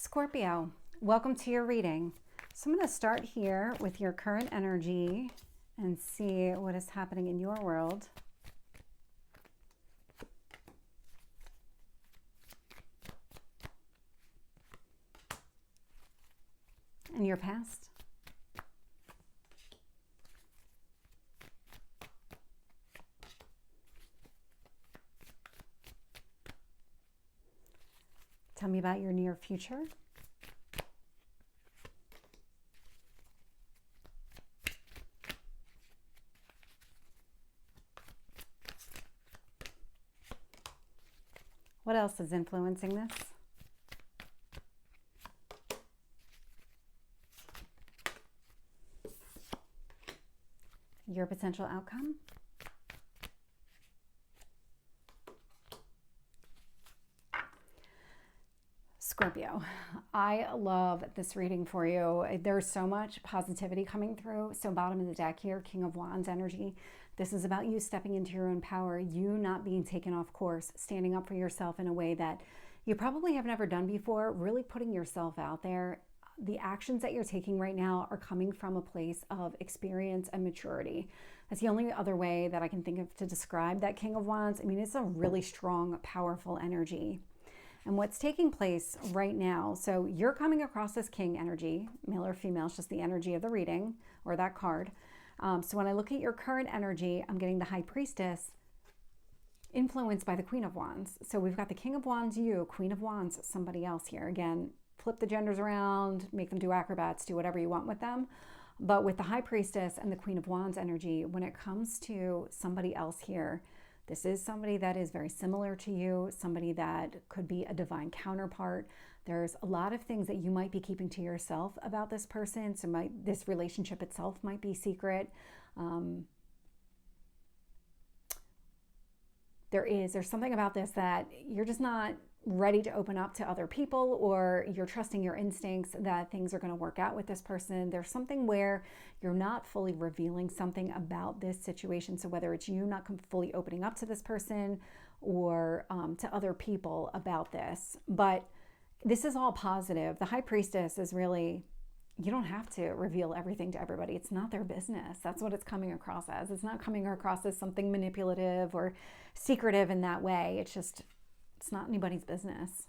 Scorpio, welcome to your reading. So I'm going to start here with your current energy and see what is happening in your world. And your past. Tell me about your near future. What else is influencing this? Your potential outcome. Scorpio, I love this reading for you. There's so much positivity coming through. So bottom of the deck here, King of Wands energy. This is about you stepping into your own power, you not being taken off course, standing up for yourself in a way that you probably have never done before, really putting yourself out there. The actions that you're taking right now are coming from a place of experience and maturity. That's the only other way that I can think of to describe that King of Wands. I mean, it's a really strong, powerful energy. And what's taking place right now, so you're coming across this king energy, male or female, it's just the energy of the reading or that card. So when I look at your current energy, I'm getting the High Priestess influenced by the Queen of Wands. So we've got the King of Wands, you, Queen of Wands, somebody else here. Again, flip the genders around, make them do acrobats, do whatever you want with them. But with the High Priestess and the Queen of Wands energy, when it comes to somebody else here, this is somebody that is very similar to you, somebody that could be a divine counterpart. There's a lot of things that you might be keeping to yourself about this person. So this relationship itself might be secret. There's something about this that you're just not ready to open up to other people, or you're trusting your instincts that things are going to work out with this person. There's something where you're not fully revealing something about this situation. So whether it's you not fully opening up to this person or to other people about this, but this is all positive. The High Priestess is really, you don't have to reveal everything to everybody. It's not their business. That's what it's coming across as. It's not coming across as something manipulative or secretive in that way. It's not anybody's business.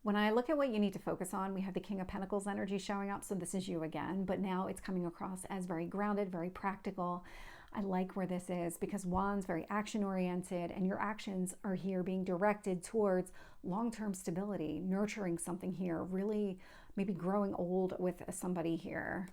When I look at what you need to focus on, we have the King of Pentacles energy showing up. So this is you again, but now it's coming across as very grounded, very practical. I like where this is because Wands, very action oriented, and your actions are here being directed towards long-term stability, nurturing something here, really maybe growing old with somebody here.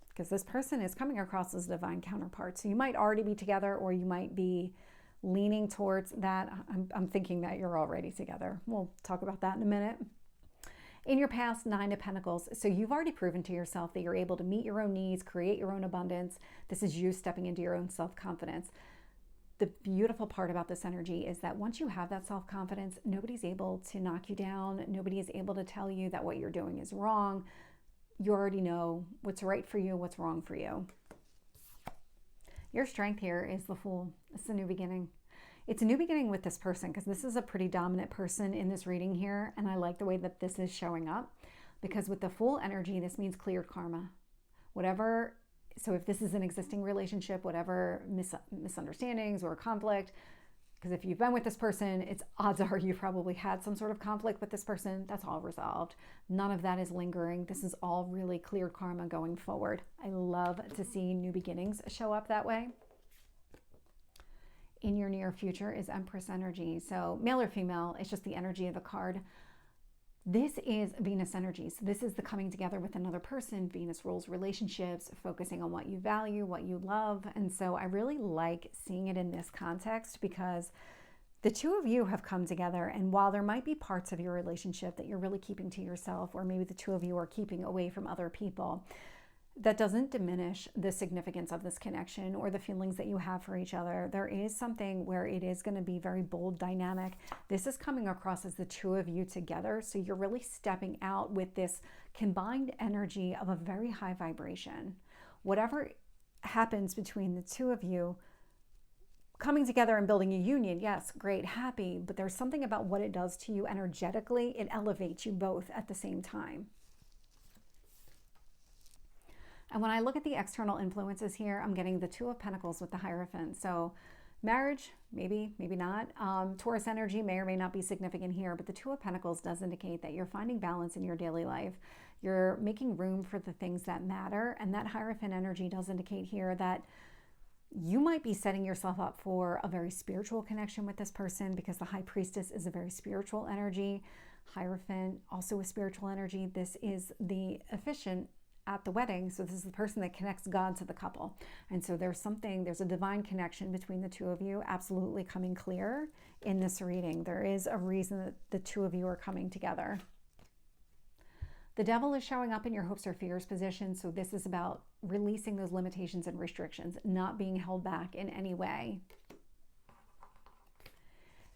Because this person is coming across as a divine counterpart. So you might already be together, or you might be leaning towards that. I'm thinking that you're already together. We'll talk about that in a minute. In your past, Nine of Pentacles. So you've already proven to yourself that you're able to meet your own needs, create your own abundance. This is you stepping into your own self-confidence. The beautiful part about this energy is that once you have that self-confidence, nobody's able to knock you down. Nobody is able to tell you that what you're doing is wrong. You already know what's right for you, what's wrong for you. Your strength here is the Fool. It's a new beginning. It's a new beginning with this person because this is a pretty dominant person in this reading here. And I like the way that this is showing up because with the Fool energy, this means cleared karma. So if this is an existing relationship, whatever misunderstandings or conflict, because if you've been with this person, it's odds are you probably had some sort of conflict with this person. That's all resolved. None of that is lingering. This is all really cleared karma going forward. I love to see new beginnings show up that way. In your near future is Empress energy. So male or female, it's just the energy of the card. This is Venus energy. So this is the coming together with another person. Venus rules relationships, focusing on what you value, what you love. And so I really like seeing it in this context because the two of you have come together. And while there might be parts of your relationship that you're really keeping to yourself, or maybe the two of you are keeping away from other people, that doesn't diminish the significance of this connection or the feelings that you have for each other. There is something where it is going to be very bold, dynamic. This is coming across as the two of you together. So you're really stepping out with this combined energy of a very high vibration. Whatever happens between the two of you, coming together and building a union, yes, great, happy, but there's something about what it does to you energetically. It elevates you both at the same time. And when I look at the external influences here, I'm getting the Two of Pentacles with the Hierophant. So marriage, maybe, maybe not. Taurus energy may or may not be significant here, but the Two of Pentacles does indicate that you're finding balance in your daily life. You're making room for the things that matter. And that Hierophant energy does indicate here that you might be setting yourself up for a very spiritual connection with this person, because the High Priestess is a very spiritual energy. Hierophant, also a spiritual energy. This is the officiant at the wedding. So this is the person that connects God to the couple. And so there's a divine connection between the two of you absolutely coming clear in this reading. There is a reason that the two of you are coming together. The Devil is showing up in your hopes or fears position. So this is about releasing those limitations and restrictions, not being held back in any way.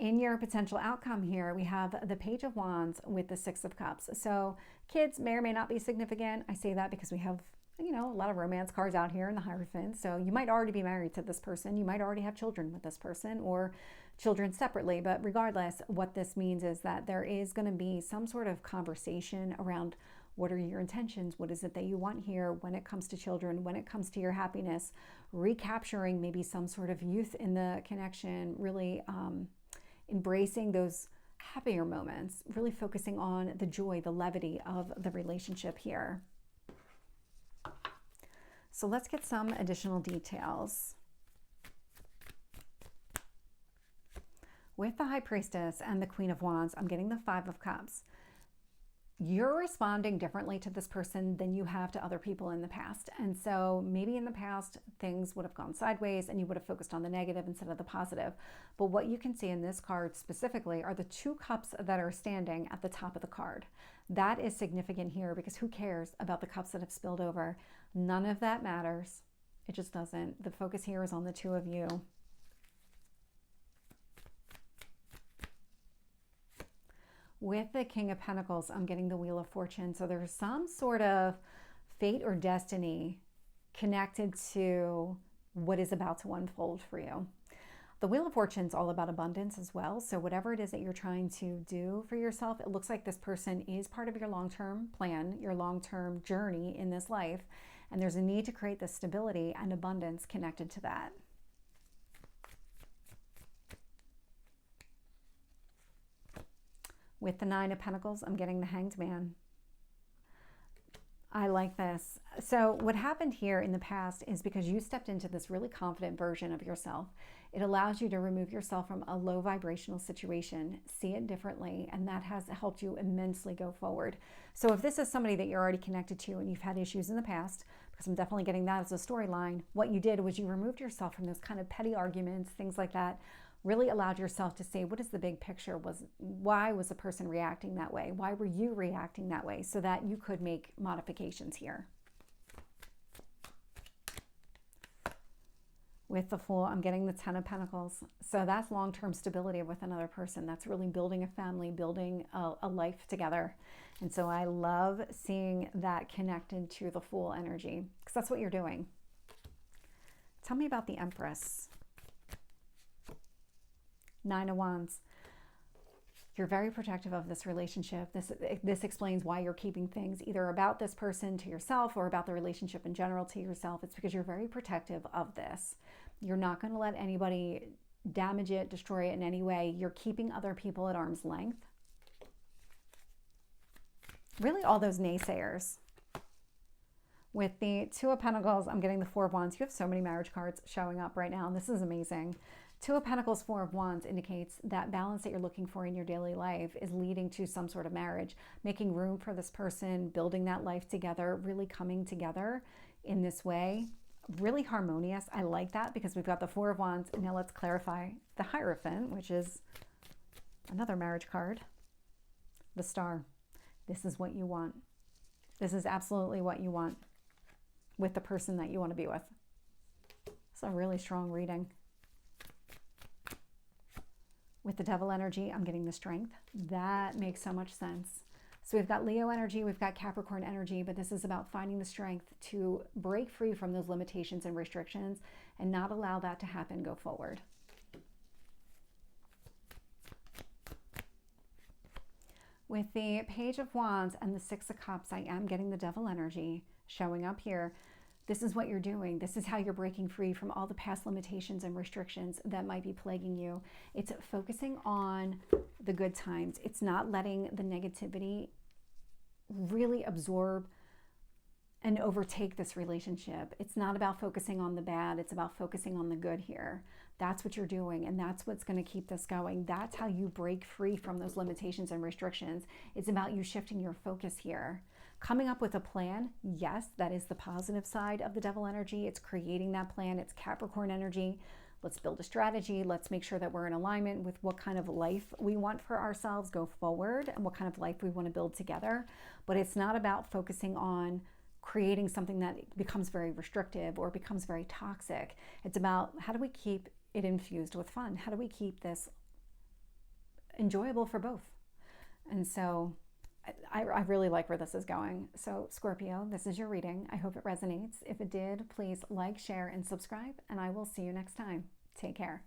In your potential outcome here, we have the Page of Wands with the Six of Cups. So kids may or may not be significant. I say that because we have, a lot of romance cards out here in the Hierophant. So you might already be married to this person. You might already have children with this person, or children separately. But regardless, what this means is that there is going to be some sort of conversation around what are your intentions? What is it that you want here when it comes to children, when it comes to your happiness, recapturing maybe some sort of youth in the connection, really embracing those happier moments, really focusing on the joy, the levity of the relationship here. So let's get some additional details. With the High Priestess and the Queen of Wands, I'm getting the Five of Cups. You're responding differently to this person than you have to other people in the past. And so maybe in the past, things would have gone sideways and you would have focused on the negative instead of the positive. But what you can see in this card specifically are the two cups that are standing at the top of the card. That is significant here, because who cares about the cups that have spilled over? None of that matters. It just doesn't. The focus here is on the two of you. With the King of Pentacles, I'm getting the Wheel of Fortune. So there's some sort of fate or destiny connected to what is about to unfold for you. The Wheel of Fortune is all about abundance as well. So whatever it is that you're trying to do for yourself, it looks like this person is part of your long-term plan, your long-term journey in this life. And there's a need to create this stability and abundance connected to that. With the Nine of Pentacles, I'm getting the Hanged Man. I like this. So what happened here in the past is because you stepped into this really confident version of yourself, it allows you to remove yourself from a low vibrational situation, see it differently, and that has helped you immensely go forward. So if this is somebody that you're already connected to and you've had issues in the past, because I'm definitely getting that as a storyline, what you did was you removed yourself from those kind of petty arguments, things like that, really allowed yourself to say, what is the big picture? Why was the person reacting that way? Why were you reacting that way? So that you could make modifications here. With the Fool, I'm getting the Ten of Pentacles. So that's long-term stability with another person. That's really building a family, building a life together. And so I love seeing that connected to the Fool energy, because that's what you're doing. Tell me about the Empress. Nine of Wands. You're very protective of this relationship. This explains why you're keeping things either about this person to yourself or about the relationship in general to yourself. It's because you're very protective of this. You're not going to let anybody damage it, destroy it in any way. You're keeping other people at arm's length. Really, all those naysayers. With the Two of Pentacles, I'm getting the Four of Wands. You have so many marriage cards showing up right now, and this is amazing. Two of Pentacles, Four of Wands indicates that balance that you're looking for in your daily life is leading to some sort of marriage, making room for this person, building that life together, really coming together in this way. Really harmonious. I like that, because we've got the Four of Wands. And now let's clarify the Hierophant, which is another marriage card. The Star. This is what you want. This is absolutely what you want with the person that you want to be with. It's a really strong reading. With the Devil energy, I'm getting the Strength. That makes so much sense. So we've got Leo energy, we've got Capricorn energy, but this is about finding the strength to break free from those limitations and restrictions and not allow that to happen, go forward. With the Page of Wands and the Six of Cups, I am getting the Devil energy showing up here. This is what you're doing. This is how you're breaking free from all the past limitations and restrictions that might be plaguing you. It's focusing on the good times. It's not letting the negativity really absorb and overtake this relationship. It's not about focusing on the bad. It's about focusing on the good here. That's what you're doing, and that's what's going to keep this going. That's how you break free from those limitations and restrictions. It's about you shifting your focus here. Coming up with a plan, yes, that is the positive side of the Devil energy. It's creating that plan. It's Capricorn energy. Let's build a strategy. Let's make sure that we're in alignment with what kind of life we want for ourselves go forward and what kind of life we want to build together. But it's not about focusing on creating something that becomes very restrictive or becomes very toxic. It's about how do we keep it infused with fun? How do we keep this enjoyable for both? And so I really like where this is going. So Scorpio, this is your reading. I hope it resonates. If it did, please like, share, and subscribe, and I will see you next time. Take care.